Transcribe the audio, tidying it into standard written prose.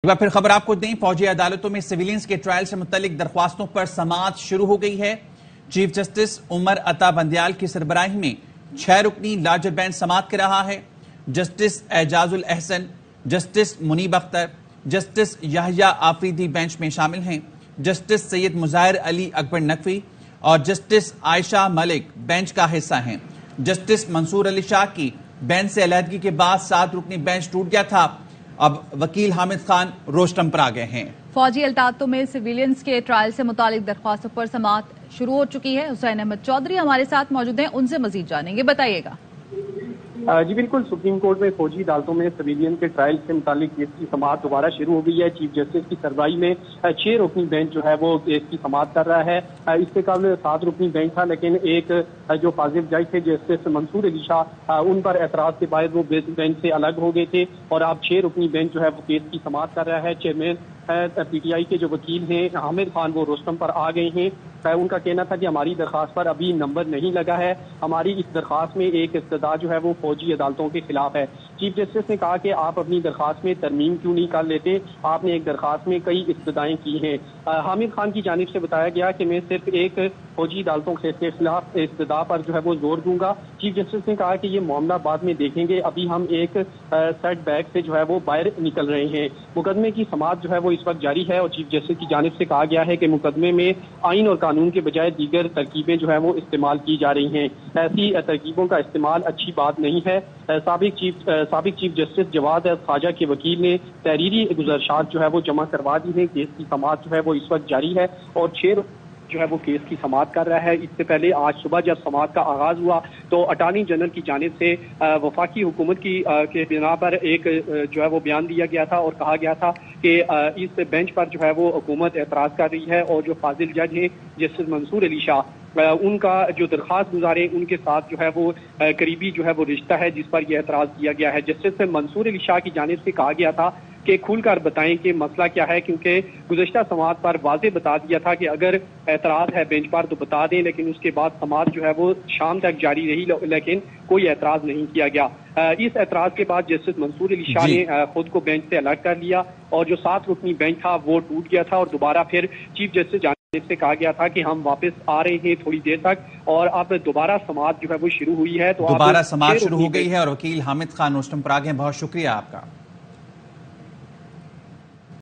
ایک بار پھر خبر آپ کو دیں، فوجی عدالتوں میں سویلینز کے ٹرائل سے متعلق درخواستوں پر سماعت شروع ہو گئی ہے۔ چیف جسٹس عمر عطا بندیال کی سربراہی میں 6 رکنی لارجر بینچ سماعت کر رہا ہے۔ جسٹس اعجاز الاحسن، جسٹس منیب اختر، جسٹس یحییٰ آفریدی بینچ میں شامل ہیں۔ جسٹس سید مظاہر علی اکبر نقوی اور جسٹس عائشہ ملک بینچ کا حصہ ہیں۔ جسٹس منصور علی شاہ کی بینچ سے علیحدگی کے بعد 7 رکنی بینچ ٹوٹ گیا تھا۔ اب وکیل حامد خان روسٹم پر آ گئے ہیں۔ فوجی عدالتوں میں سویلینز کے ٹرائل سے متعلق درخواستوں پر سماعت شروع ہو چکی ہے۔ حسین احمد چودھری ہمارے ساتھ موجود ہیں، ان سے مزید جانیں گے، بتائیے گا۔ جی بالکل، سپریم کورٹ میں فوجی عدالتوں میں سویلین کے ٹرائل سے متعلق کیس کی سماعت دوبارہ شروع ہو گئی ہے۔ چیف جسٹس کی سربراہی میں 6 رکنی بینچ جو ہے وہ کیس کی سماعت کر رہا ہے۔ اس سے قبل 7 رکنی بینچ تھا، لیکن ایک جو فاضل جج تھے جسٹس منصور علی شاہ، ان پر اعتراض کے باعث وہ بینچ سے الگ ہو گئے تھے اور اب 6 رکنی بینچ جو ہے وہ کیس کی سماعت کر رہا ہے۔ چیئرمین پی ٹی آئی کے جو وکیل ہیں حامد خان، وہ روسٹم پر آ گئے ہیں۔ ان کا کہنا تھا کہ ہماری درخواست پر ابھی نمبر نہیں لگا ہے، ہماری اس درخواست میں ایک استدعا جو ہے وہ فوجی عدالتوں کے خلاف ہے۔ چیف جسٹس نے کہا کہ آپ اپنی درخواست میں ترمیم کیوں نہیں کر لیتے، آپ نے ایک درخواست میں کئی استدعائیں کی ہیں۔ حامد خان کی جانب سے بتایا گیا کہ میں صرف ایک فوجی عدالتوں کے خلاف استدعا پر جو ہے وہ زور دوں گا۔ چیف جسٹس نے کہا کہ یہ معاملہ بعد میں دیکھیں گے، ابھی ہم ایک سیٹ بیک سے جو ہے وہ باہر نکل رہے ہیں۔ مقدمے کی سماعت جو ہے وہ اس وقت جاری ہے اور چیف جسٹس کی جانب سے کہا گیا ہے کہ مقدمے میں آئین اور قانون کے بجائے دیگر ترکیبیں جو ہے وہ استعمال کی جا رہی ہیں۔ ایسی ترکیبوں کا استعمال اچھی بات نہیں ہے۔ سابق چیف جسٹس جواد خواجہ کے وکیل نے تحریری گزارشات جو ہے وہ جمع کروا دی ہیں۔ کیس کی سماعت جو ہے وہ اس وقت جاری ہے اور 6 جو ہے وہ کیس کی سماعت کر رہا ہے۔ اس سے پہلے آج صبح جب سماعت کا آغاز ہوا تو اٹارنی جنرل کی جانب سے وفاقی حکومت کے بنا پر ایک جو ہے وہ بیان دیا گیا تھا اور کہا گیا تھا کہ اس بینچ پر جو ہے وہ حکومت اعتراض کر رہی ہے اور جو فاضل جج ہیں جسٹس منصور علی شاہ، ان کا جو درخواست گزارے ان کے ساتھ جو ہے وہ قریبی جو ہے وہ رشتہ ہے جس پر یہ اعتراض کیا گیا ہے۔ جسٹس منصور علی شاہ کی جانب سے کہا گیا تھا کہ کھل کر بتائیں کہ مسئلہ کیا ہے، کیونکہ گزشتہ سماعت پر واضح بتا دیا تھا کہ اگر اعتراض ہے بینچ پر تو بتا دیں، لیکن اس کے بعد سماعت جو ہے وہ شام تک جاری رہی لیکن کوئی اعتراض نہیں کیا گیا۔ اس اعتراض کے بعد جسٹس منصور علی شاہ نے خود کو بینچ سے الگ کر لیا اور جو 7 رکنی بینچ تھا وہ ٹوٹ گیا تھا اور دوبارہ پھر چیف جسٹس سے کہا گیا تھا کہ ہم واپس آ رہے ہیں تھوڑی دیر تک اور اب دوبارہ سماعت جو ہے وہ شروع ہوئی ہے۔ تو دوبارہ سماعت شروع ہو گئی ہے اور وکیل حامد خان روسٹم پر آ گئے ہیں، بہت شکریہ آپ کا۔